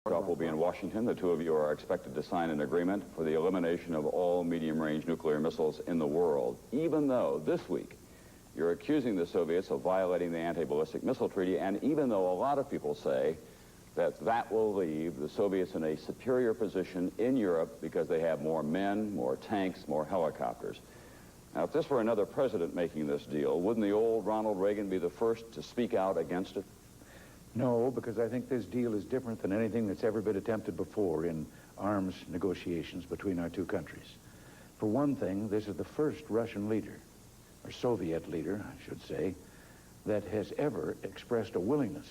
Gorbachev will be in Washington. The two of you are expected to sign an agreement for the elimination of all medium-range nuclear missiles in the world, even though this week you're accusing the Soviets of violating the anti-ballistic missile treaty, and even though a lot of people say that that will leave the Soviets in a superior position in Europe because they have more men, more tanks, more helicopters. Now, if this were another president making this deal, wouldn't the old Ronald Reagan be the first to speak out against it? No, because I think this deal is different than anything that's ever been attempted before in arms negotiations between our two countries. For one thing, this is the first Russian leader, or Soviet leader, I should say, that has ever expressed a willingness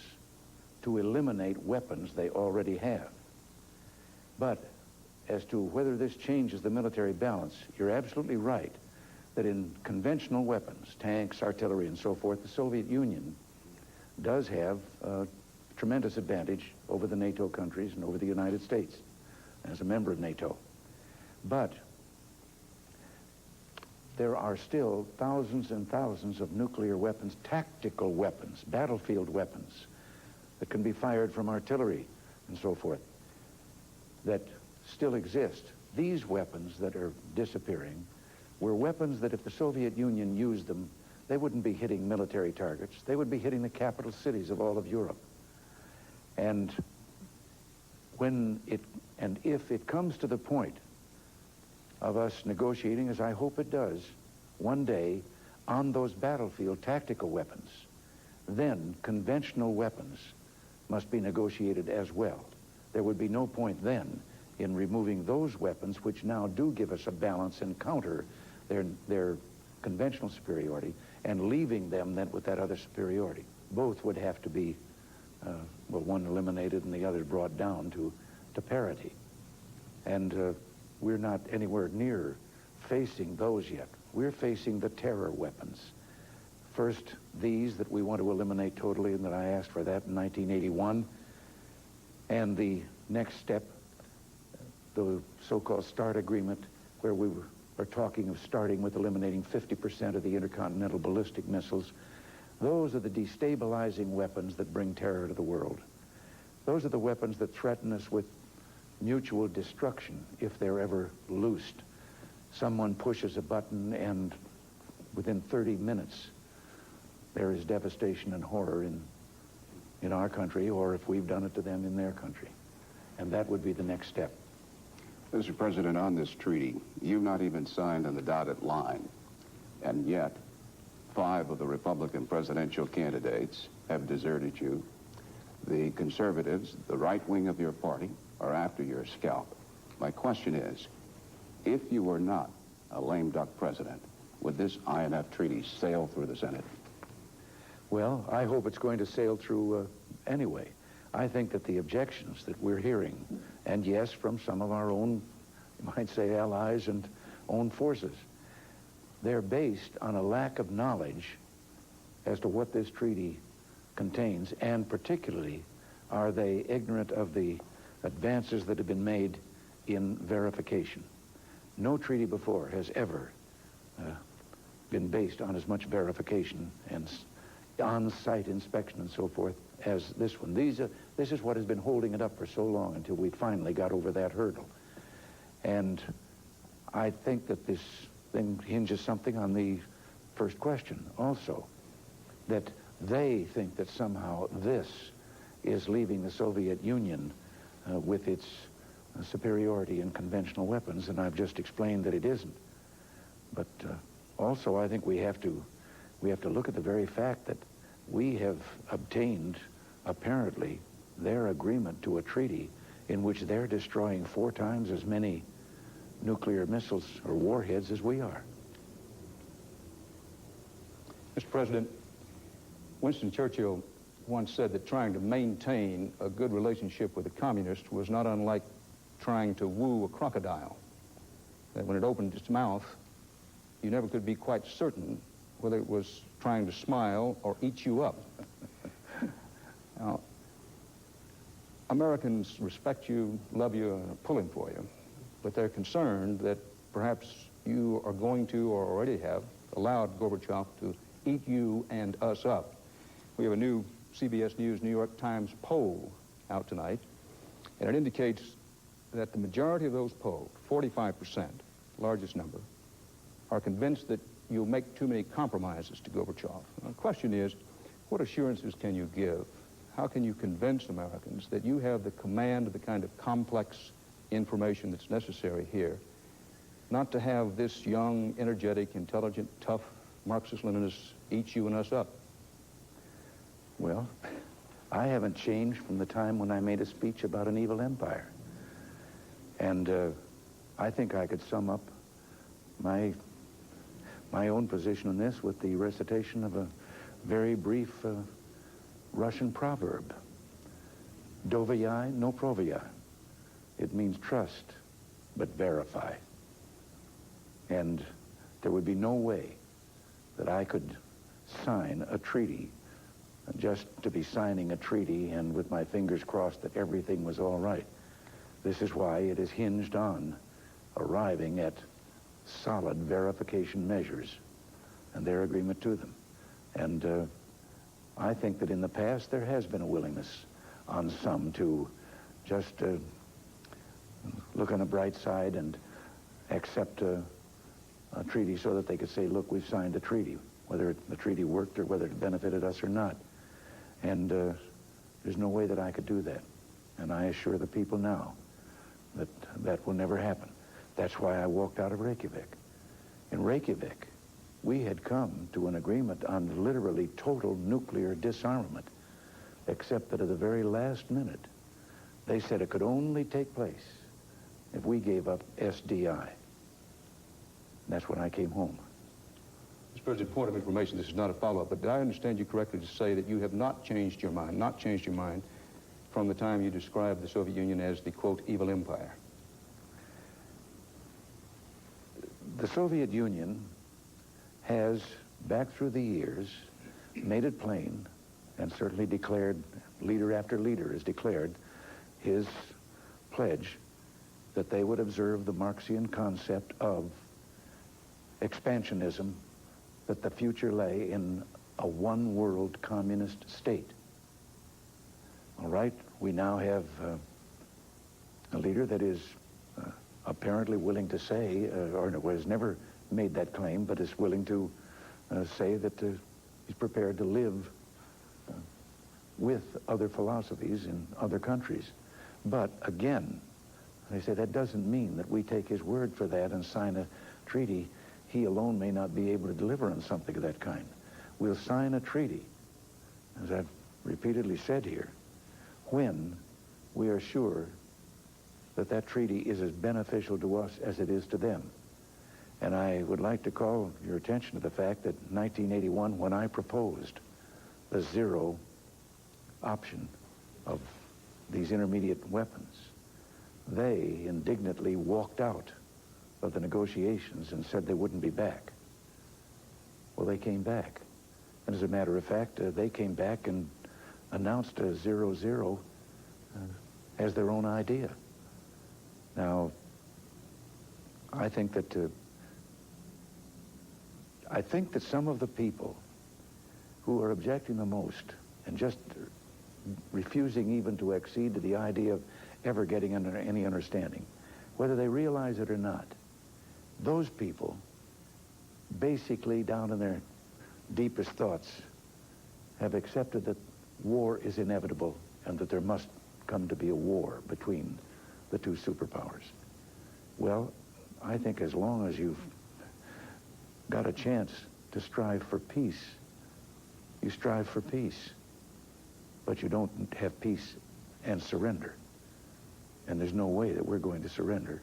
to eliminate weapons they already have. But as to whether this changes the military balance, you're absolutely right that in conventional weapons, tanks, artillery, and so forth, the Soviet Union does have a tremendous advantage over the NATO countries and over the United States as a member of NATO. But there are still thousands and thousands of nuclear weapons, tactical weapons, battlefield weapons that can be fired from artillery and so forth that still exist. These weapons that are disappearing were weapons that if the Soviet Union used them, they wouldn't be hitting military targets. They would be hitting the capital cities of all of Europe. And if it comes to the point of us negotiating, as I hope it does, one day on those battlefield tactical weapons, then conventional weapons must be negotiated as well. There would be no point then in removing those weapons which now do give us a balance and counter their conventional superiority, and leaving them then with that other superiority. Both would have to be, well, one eliminated and the other brought down to parity. And we're not anywhere near facing those yet. We're facing the terror weapons. First, these that we want to eliminate totally, and that I asked for that in 1981. And the next step, the so-called START agreement, where we are talking of starting with eliminating 50% of the intercontinental ballistic missiles. Those are the destabilizing weapons that bring terror to the world. Those are the weapons that threaten us with mutual destruction if they're ever loosed. Someone pushes a button and within 30 minutes there is devastation and horror in our country, or if we've done it to them in their country. And that would be the next step. Mr. President, on this treaty, you've not even signed on the dotted line, and yet 5 of the Republican presidential candidates have deserted you. The conservatives, the right wing of your party, are after your scalp. My question is, if you were not a lame duck president, would this INF treaty sail through the Senate? Well, I hope it's going to sail through anyway. I think that the objections that we're hearing, and yes, from some of our own, you might say, allies and own forces, they're based on a lack of knowledge as to what this treaty contains, and particularly are they ignorant of the advances that have been made in verification. No treaty before has ever been based on as much verification and on-site inspection and so forth as this one. This is what has been holding it up for so long until we finally got over that hurdle. And I think that this thing hinges something on the first question also, that they think that somehow this is leaving the Soviet Union with its superiority in conventional weapons, and I've just explained that it isn't. But also I think we have to look at the very fact that we have obtained, apparently, their agreement to a treaty in which they're destroying 4 times as many nuclear missiles or warheads as we are. Mr. President, Winston Churchill once said that trying to maintain a good relationship with a communist was not unlike trying to woo a crocodile. That when it opened its mouth, you never could be quite certain whether it was trying to smile or eat you up. Now, Americans respect you, love you, and are pulling for you, but they're concerned that perhaps you are going to, or already have, allowed Gorbachev to eat you and us up. We have a new CBS News New York Times poll out tonight, And it indicates that the majority of those polled, 45%, largest number, are convinced that you'll make too many compromises to Gorbachev. Now, the question is, what assurances can you give? How can you convince Americans that you have the command of the kind of complex information that's necessary here, not to have this young, energetic, intelligent, tough Marxist-Leninists eat you and us up? Well, I haven't changed from the time when I made a speech about an evil empire. And I think I could sum up my own position on this with the recitation of a very brief Russian proverb. Doverяй, no proverяй. It means trust, but verify. And there would be no way that I could sign a treaty just to be signing a treaty and with my fingers crossed that everything was all right. This is why it is hinged on arriving at solid verification measures and their agreement to them. And I think that in the past there has been a willingness on some to just look on the bright side and accept a treaty so that they could say, look, we've signed a treaty, whether the treaty worked or whether it benefited us or not. And there's no way that I could do that. And I assure the people now that that will never happen. That's why I walked out of Reykjavik. In Reykjavik, we had come to an agreement on literally total nuclear disarmament, except that at the very last minute, they said it could only take place if we gave up SDI. That's when I came home. Mr. President, point of information, this is not a follow-up, but did I understand you correctly to say that you have not changed your mind from the time you described the Soviet Union as the, quote, evil empire? The Soviet Union has, back through the years, made it plain and certainly declared, leader after leader has declared his pledge that they would observe the Marxian concept of expansionism, that the future lay in a one-world communist state. All right, we now have a leader that is apparently willing to say, or has never made that claim, but is willing to say that he's prepared to live with other philosophies in other countries. But again, they say that doesn't mean that we take his word for that and sign a treaty. He alone may not be able to deliver on something of that kind. We'll sign a treaty, as I've repeatedly said here, when we are sure that that treaty is as beneficial to us as it is to them. And I would like to call your attention to the fact that in 1981, when I proposed the zero option of these intermediate weapons, they indignantly walked out of the negotiations and said they wouldn't be back. Well, they came back. And as a matter of fact, they came back and announced a 0-0 as their own idea. Now, I think that some of the people who are objecting the most and just refusing even to accede to the idea of ever getting under any understanding, whether they realize it or not, those people basically down in their deepest thoughts have accepted that war is inevitable and that there must come to be a war between the two superpowers. Well, I think as long as you've got a chance to strive for peace, you strive for peace. But you don't have peace and surrender. And there's no way that we're going to surrender.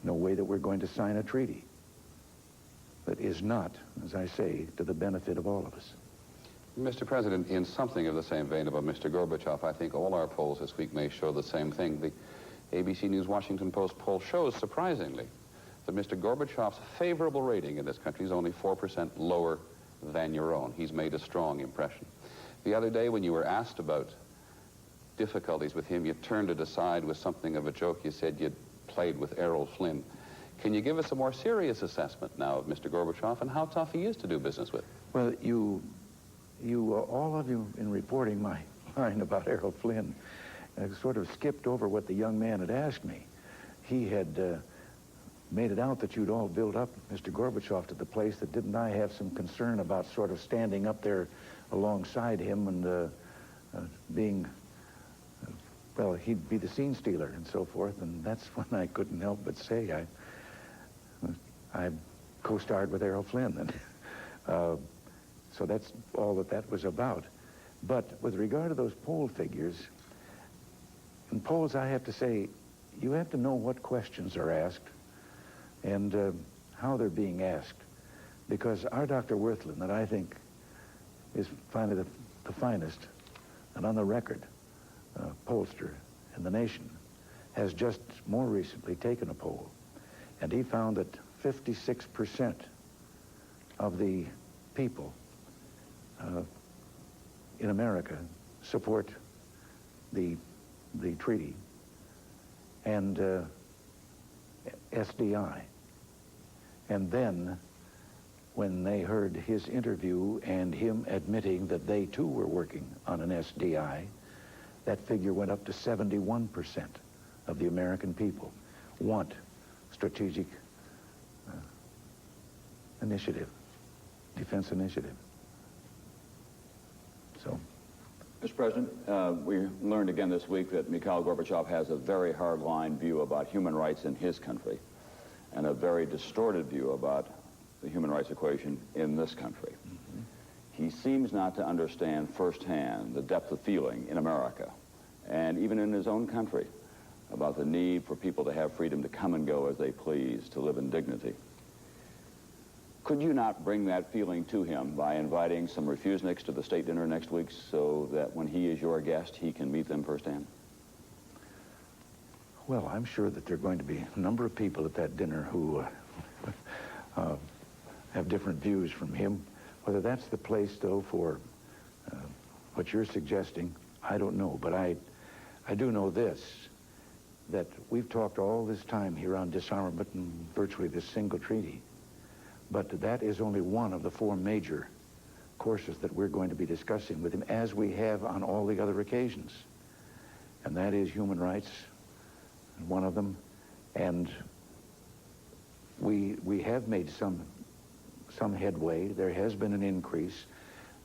No way that we're going to sign a treaty that is not, as I say, to the benefit of all of us. Mr. President, in something of the same vein about Mr. Gorbachev, I think all our polls this week may show the same thing. The ABC News Washington Post poll shows, surprisingly, that Mr. Gorbachev's favorable rating in this country is only 4% lower than your own. He's made a strong impression. The other day when you were asked about difficulties with him, you turned it aside with something of a joke. You said you'd played with Errol Flynn. Can you give us a more serious assessment now of Mr. Gorbachev and how tough he is to do business with? Well, all of you in reporting my line about Errol Flynn, sort of skipped over what the young man had asked me. He had made it out that you'd all built up Mr. Gorbachev to the place that didn't I have some concern about sort of standing up there alongside him and being, well, he'd be the scene stealer and so forth, and that's when I couldn't help but say I co-starred with Errol Flynn, and so that's all that was about. But with regard to those poll figures, in polls I have to say, you have to know what questions are asked and how they're being asked, because our Dr. Worthland, that I think is finally the finest and on the record pollster in the nation, has just more recently taken a poll, and he found that 56% of the people in America support the treaty and SDI. And then when they heard his interview and him admitting that they too were working on an SDI, that figure went up to 71% of the American people want strategic initiative, defense initiative. So. Mr. President, we learned again this week that Mikhail Gorbachev has a very hard-line view about human rights in his country and a very distorted view about the human rights equation in this country. Mm-hmm. He seems not to understand firsthand the depth of feeling in America and even in his own country about the need for people to have freedom to come and go as they please, to live in dignity. Could you not bring that feeling to him by inviting some refuseniks to the state dinner next week so that when he is your guest, he can meet them firsthand? Well, I'm sure that there are going to be a number of people at that dinner who have different views from him. Whether that's the place, though, for what you're suggesting, I don't know. But I do know this, that we've talked all this time here on disarmament and virtually this single treaty. But that is only one of the four major courses that we're going to be discussing with him, as we have on all the other occasions. And that is human rights, one of them. And we have made some headway. There has been an increase.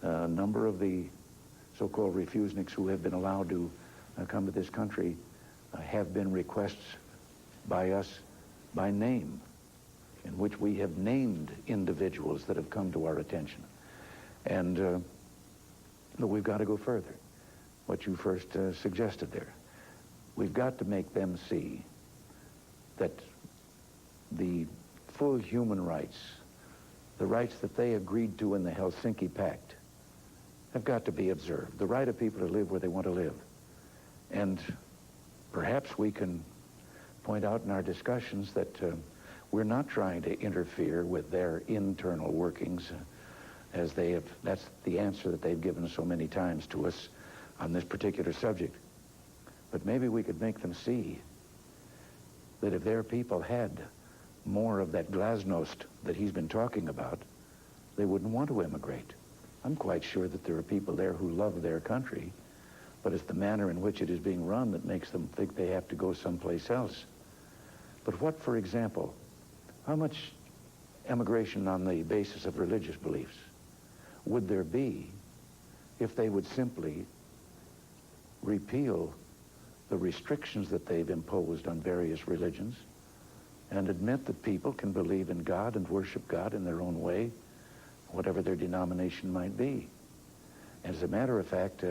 A number of the so-called refuseniks who have been allowed to come to this country have been requests by us by name, in which we have named individuals that have come to our attention. And but we've got to go further, what you first suggested there. We've got to make them see that the full human rights, the rights that they agreed to in the Helsinki Pact, have got to be observed. The right of people to live where they want to live. And perhaps we can point out in our discussions that we're not trying to interfere with their internal workings, as they have. That's the answer that they've given so many times to us on this particular subject. But maybe we could make them see that if their people had more of that glasnost that he's been talking about, they wouldn't want to emigrate. I'm quite sure that there are people there who love their country, but it's the manner in which it is being run that makes them think they have to go someplace else. But what, for example, how much emigration on the basis of religious beliefs would there be if they would simply repeal the restrictions that they've imposed on various religions and admit that people can believe in God and worship God in their own way, whatever their denomination might be? And as a matter of fact,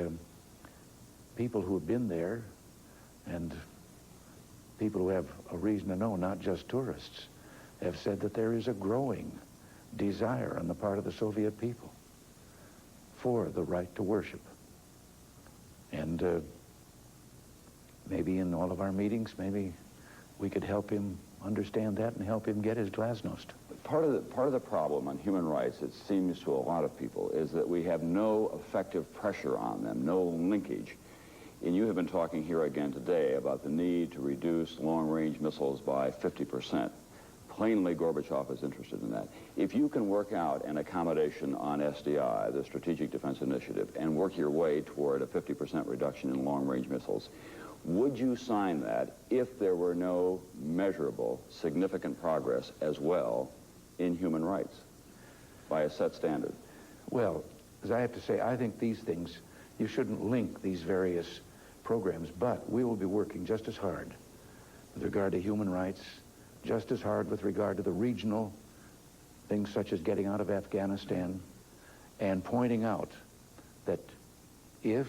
people who have been there and people who have a reason to know, not just tourists, have said that there is a growing desire on the part of the Soviet people for the right to worship. And maybe in all of our meetings, maybe we could help him understand that and help him get his glasnost. Part of the problem on human rights, it seems to a lot of people, is that we have no effective pressure on them, no linkage. And you have been talking here again today about the need to reduce long-range missiles by 50%. Plainly, Gorbachev is interested in that. If you can work out an accommodation on SDI, the Strategic Defense Initiative, and work your way toward a 50% reduction in long-range missiles, Would you sign that if there were no measurable, significant progress as well in human rights by a set standard? Well, as I have to say, I think these things, you shouldn't link these various programs, but we will be working just as hard with regard to human rights, just as hard with regard to the regional things such as getting out of Afghanistan, and pointing out that if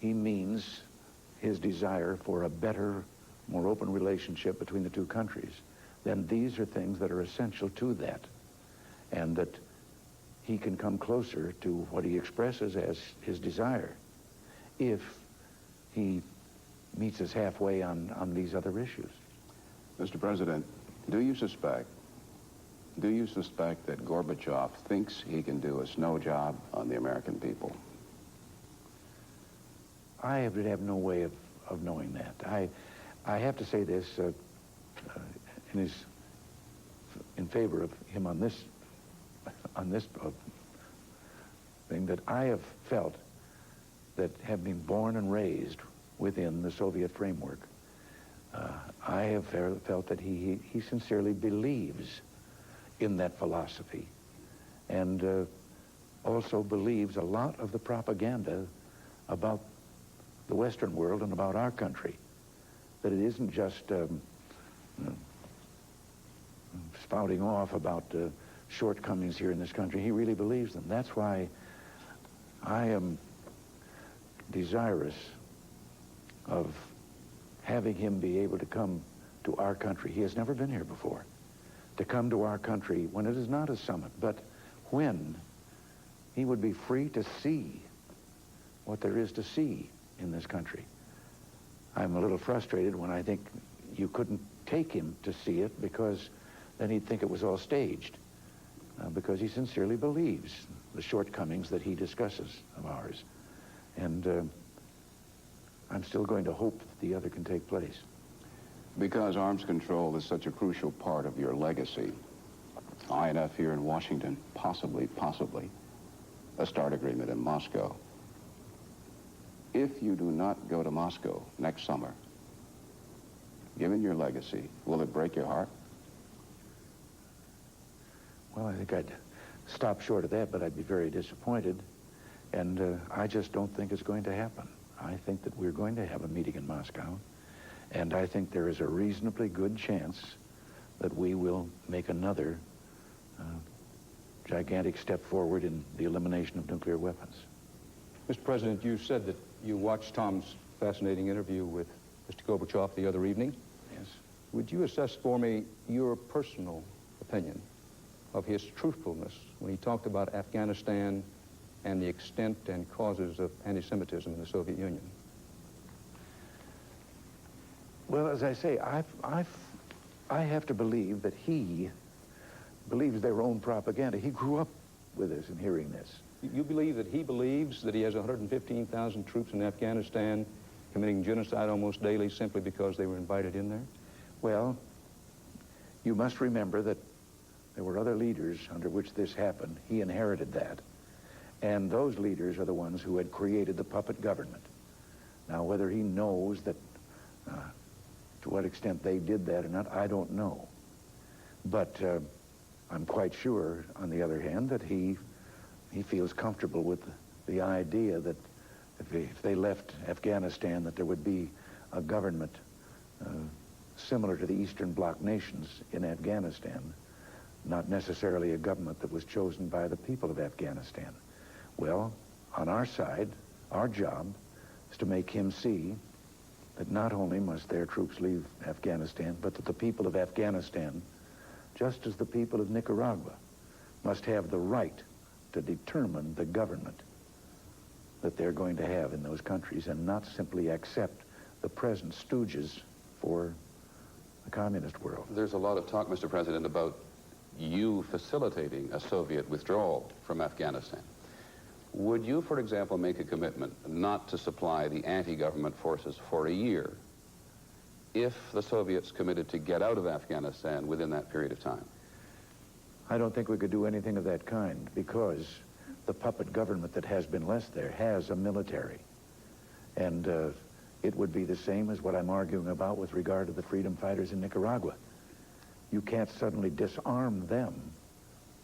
he means his desire for a better, more open relationship between the two countries, then these are things that are essential to that, and that he can come closer to what he expresses as his desire if he meets us halfway on these other issues. Mr. President, do you suspect that Gorbachev thinks he can do a snow job on the American people? I would have no way of knowing that. I have to say this in favor of him on this thing, that I have felt that, have been born and raised within the Soviet framework, I have felt that he sincerely believes in that philosophy, and also believes a lot of the propaganda about the Western world and about our country, that it isn't just spouting off about shortcomings here in this country. He really believes them. That's why I am desirous of having him be able to come to our country. He has never been here before. To come to our country when it is not a summit, but when he would be free to see what there is to see in this country. I'm a little frustrated when I think you couldn't take him to see it, because then he'd think it was all staged, because he sincerely believes the shortcomings that he discusses of ours. And I'm still going to hope that the other can take place. Because arms control is such a crucial part of your legacy, INF here in Washington, possibly, a START agreement in Moscow. If you do not go to Moscow next summer, given your legacy, will it break your heart? Well, I think I'd stop short of that, but I'd be very disappointed. And I just don't think it's going to happen. I think that we're going to have a meeting in Moscow, and I think there is a reasonably good chance that we will make another gigantic step forward in the elimination of nuclear weapons. Mr. President, you said that you watched Tom's fascinating interview with Mr. Gorbachev the other evening. Yes. Would you assess for me your personal opinion of his truthfulness when he talked about Afghanistan and the extent and causes of anti-Semitism in the Soviet Union? Well, as I say, I have to believe that he believes their own propaganda. He grew up with this and hearing this. You believe that he believes that he has 115,000 troops in Afghanistan committing genocide almost daily simply because they were invited in there? Well, you must remember that there were other leaders under which this happened. He inherited that. And those leaders are the ones who had created the puppet government. Now, whether he knows that, to what extent they did that or not, I don't know. But I'm quite sure, on the other hand, that he feels comfortable with the idea that if they left Afghanistan, that there would be a government similar to the Eastern Bloc nations in Afghanistan, not necessarily a government that was chosen by the people of Afghanistan. Well, on our side, our job is to make him see that not only must their troops leave Afghanistan, but that the people of Afghanistan, just as the people of Nicaragua, must have the right to determine the government that they're going to have in those countries, and not simply accept the present stooges for the communist world. There's a lot of talk, Mr. President, about you facilitating a Soviet withdrawal from Afghanistan. Would you, for example, make a commitment not to supply the anti-government forces for a year if the Soviets committed to get out of Afghanistan within that period of time? I don't think we could do anything of that kind, because the puppet government that has been left there has a military. And it would be the same as what I'm arguing about with regard to the freedom fighters in Nicaragua. You can't suddenly disarm them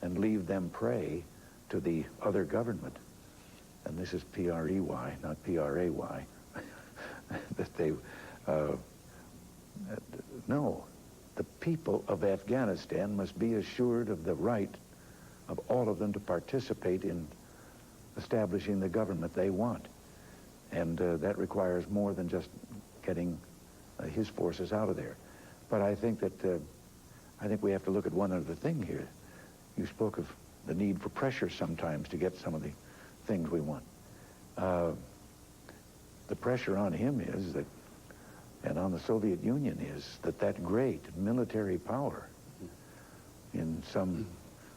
and leave them prey to the other government. And this is P-R-E-Y, not P-R-A-Y. That they, no. The people of Afghanistan must be assured of the right of all of them to participate in establishing the government they want. And that requires more than just getting his forces out of there. But I think that, I think we have to look at one other thing here. You spoke of the need for pressure sometimes to get some of the things we want. The pressure on him is that, and on the Soviet Union is, that that great military power in some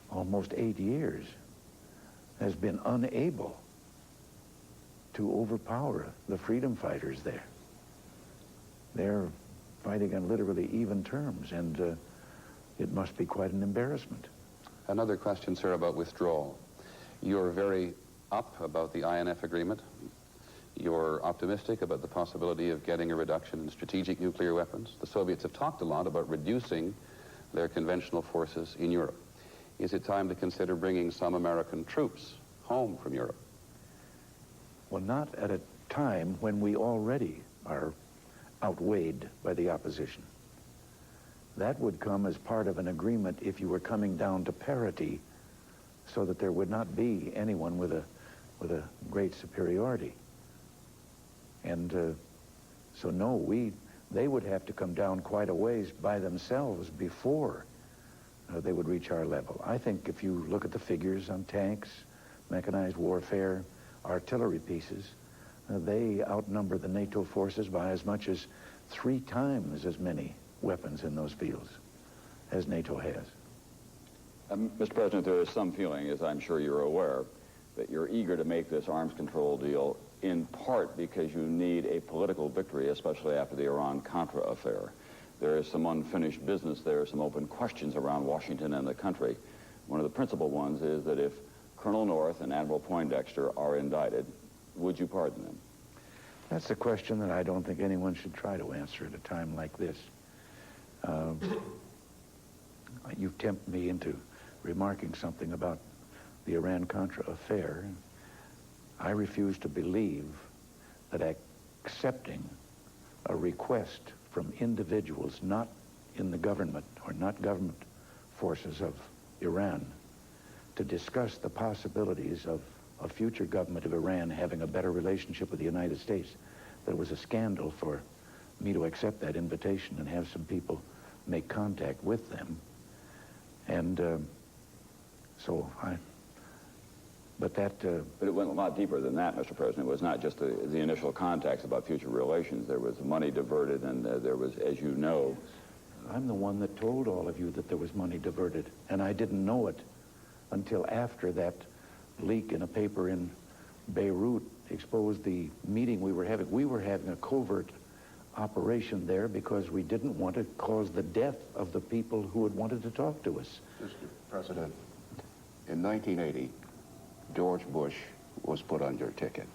almost 8 years has been unable to overpower the freedom fighters there. They're fighting on literally even terms, and it must be quite an embarrassment. Another question, sir, about withdrawal. You're very up about the INF agreement. You're optimistic about the possibility of getting a reduction in strategic nuclear weapons. The Soviets have talked a lot about reducing their conventional forces in Europe. Is it time to consider bringing some American troops home from Europe? Well, not at a time when we already are outweighed by the opposition. That would come as part of an agreement if you were coming down to parity, so that there would not be anyone with a great superiority. And so no, they would have to come down quite a ways by themselves before they would reach our level. I think if you look at the figures on tanks, mechanized warfare, artillery pieces, they outnumber the NATO forces by as much as 3 times as many weapons in those fields as NATO has. Mr. President, there is some feeling, as I'm sure you're aware, that you're eager to make this arms control deal in part because you need a political victory, especially after the Iran-Contra affair. There is some unfinished business. There are some open questions around Washington and the country. One of the principal ones is that if Colonel North and Admiral Poindexter are indicted, would you pardon them? That's a question that I don't think anyone should try to answer at a time like this. You tempt me into remarking something about the Iran-Contra affair. I refuse to believe that accepting a request from individuals not in the government or not government forces of Iran to discuss the possibilities of a future government of Iran having a better relationship with the United States, that it was a scandal for me to accept that invitation and have some people make contact with them. And but it went a lot deeper than that, Mr. President. It was not just the initial contacts about future relations. There was money diverted, and there was, as you know... I'm the one that told all of you that there was money diverted, and I didn't know it until after that leak in a paper in Beirut exposed the meeting we were having. We were having a covert operation there because we didn't want to cause the death of the people who had wanted to talk to us. Mr. President, in 1980, George Bush was put under a ticket.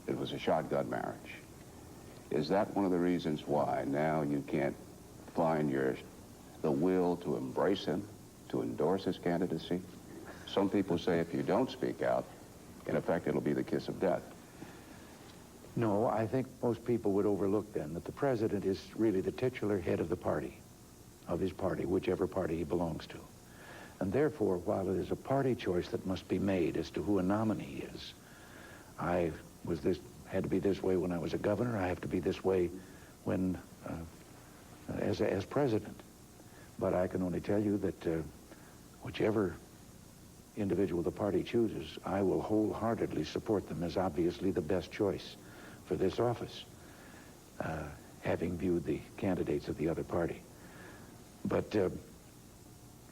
It was a shotgun marriage. Is that one of the reasons why now you can't find the will to embrace him, to endorse his candidacy? Some people say if you don't speak out, in effect, it'll be the kiss of death. No, I think most people would overlook then that the president is really the titular head of the party, of his party, whichever party he belongs to. And therefore, while it is a party choice that must be made as to who a nominee is, had to be this way when I was a governor. I have to be this way when, as president. But I can only tell you that whichever individual the party chooses, I will wholeheartedly support them as obviously the best choice for this office, having viewed the candidates of the other party. But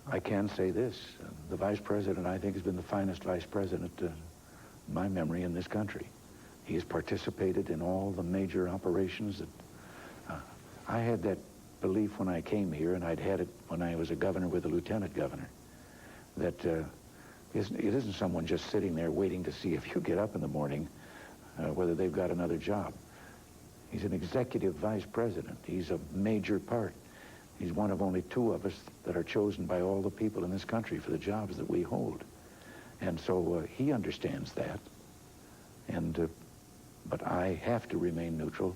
I can say this, the vice president, I think, has been the finest vice president in my memory in this country. He has participated in all the major operations that I had that belief when I came here, and I'd had it when I was a governor with a lieutenant governor, that it isn't someone just sitting there waiting to see if you get up in the morning whether they've got another job. He's an executive vice president. He's a major part. He's one of only 2 of us that are chosen by all the people in this country for the jobs that we hold. And so he understands that. And, but I have to remain neutral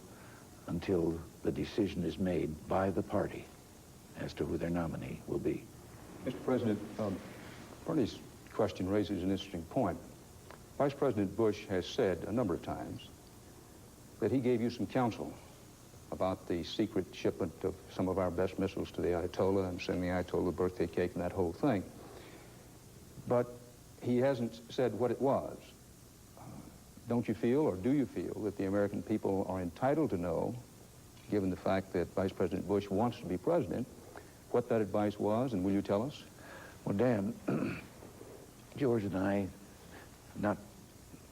until the decision is made by the party as to who their nominee will be. Mr. President, Bernie's question raises an interesting point. Vice President Bush has said a number of times that he gave you some counsel about the secret shipment of some of our best missiles to the Ayatollah and sending the Ayatollah a birthday cake and that whole thing. But he hasn't said what it was. Don't you feel, or do you feel, that the American people are entitled to know, given the fact that Vice President Bush wants to be president, what that advice was, and will you tell us? Well, Dan, George and I, not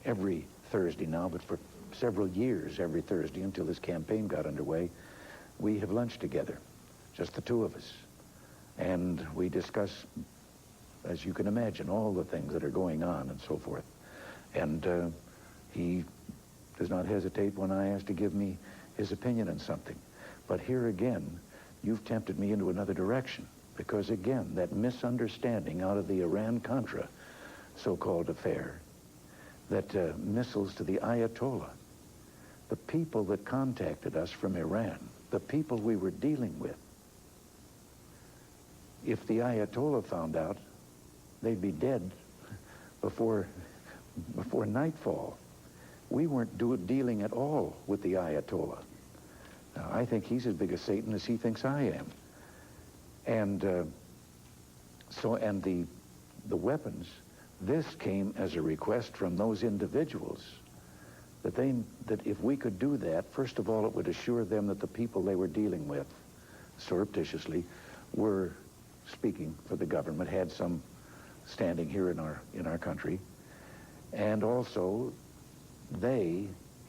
every Thursday now, but for several years every Thursday until this campaign got underway, we have lunched together, just the 2 of us. And we discuss, as you can imagine, all the things that are going on and so forth. And he does not hesitate when I ask to give me his opinion on something. But here again, you've tempted me into another direction, because again, that misunderstanding out of the Iran-Contra so-called affair, that missiles to the Ayatollah, the people that contacted us from Iran, the people we were dealing with, if the Ayatollah found out, they'd be dead before nightfall. We weren't dealing at all with the Ayatollah. Now, I think he's as big a Satan as he thinks I am. And the weapons, this came as a request from those individuals that if we could do that, first of all, it would assure them that the people they were dealing with, surreptitiously, were speaking for the government, had some standing here in our country, and also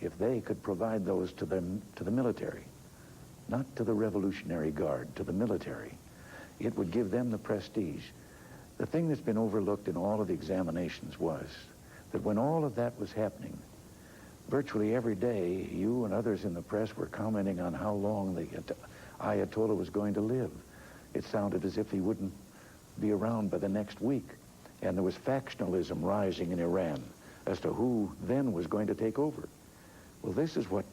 if they could provide those to the military, not to the Revolutionary Guard, to the military, it would give them the prestige. The thing that's been overlooked in all of the examinations was that when all of that was happening, virtually every day, you and others in the press were commenting on how long the Ayatollah was going to live. It sounded as if he wouldn't be around by the next week. And there was factionalism rising in Iran as to who then was going to take over. Well, this is what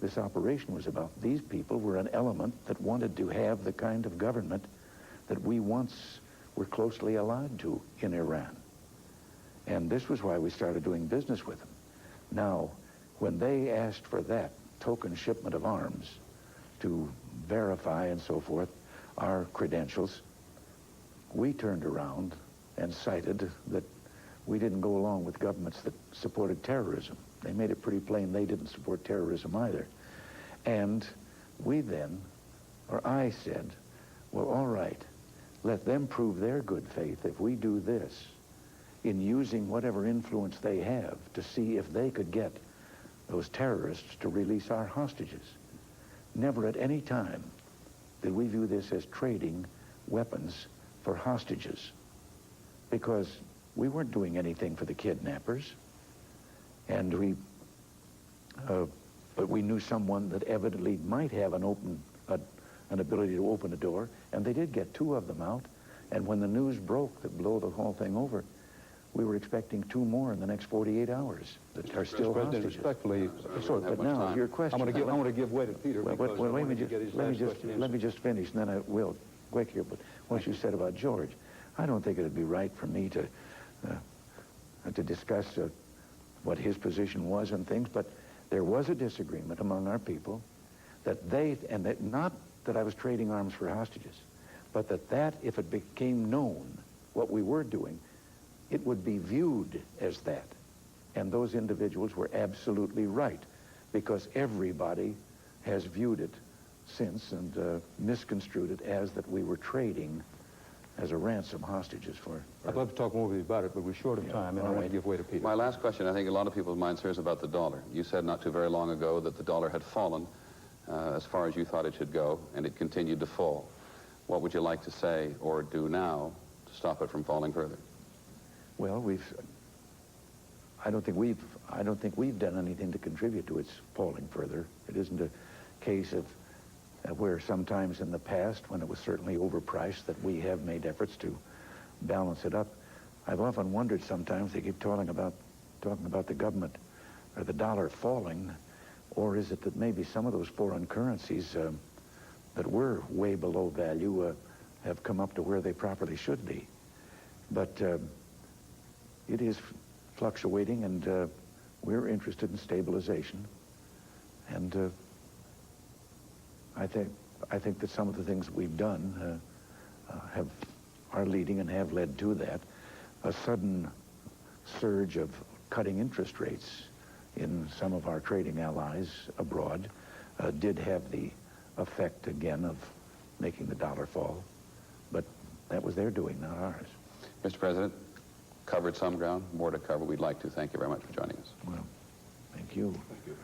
this operation was about. These people were an element that wanted to have the kind of government that we once were closely allied to in Iran. And this was why we started doing business with them. Now, when they asked for that token shipment of arms to verify and so forth our credentials, we turned around and cited that we didn't go along with governments that supported terrorism. They made it pretty plain they didn't support terrorism either. And we then, or I said, well, all right, let them prove their good faith if we do this in using whatever influence they have to see if they could get those terrorists to release our hostages. Never at any time did we view this as trading weapons for hostages, because we weren't doing anything for the kidnappers, and but we knew someone that evidently might have an ability to open a door, and they did get 2 of them out. And when the news broke that blew the whole thing over, we were expecting 2 more in the next 48 hours that are still President, hostages. respectfully, But now, your question... I want to give way to Peter. Well, let me just finish, and then I will quick here. But what you said about George, I don't think it would be right for me to discuss what his position was and things, but there was a disagreement among our people that not that I was trading arms for hostages, but that if it became known what we were doing, it would be viewed as that. And those individuals were absolutely right, because everybody has viewed it since and misconstrued it as that we were trading as a ransom hostages for... I'd love to talk more with you about it, but we're short of time, and I want to give way to Peter. My last question, I think a lot of people's minds, sir, is about the dollar. You said not too very long ago that the dollar had fallen as far as you thought it should go, and it continued to fall. What would you like to say or do now to stop it from falling further? Well, I don't think we've I don't think we've done anything to contribute to its falling further. It isn't a case of where sometimes in the past, when it was certainly overpriced, that we have made efforts to balance it up. I've often wondered sometimes, they keep talking about the government or the dollar falling, or is it that maybe some of those foreign currencies that were way below value have come up to where they properly should be. But it is fluctuating, and we're interested in stabilization. And I think that some of the things that we've done are leading and have led to that. A sudden surge of cutting interest rates in some of our trading allies abroad did have the effect again of making the dollar fall, but that was their doing, not ours. Mr. President, covered some ground, more to cover. We'd like to thank you very much for joining us. Well, thank you. Thank you.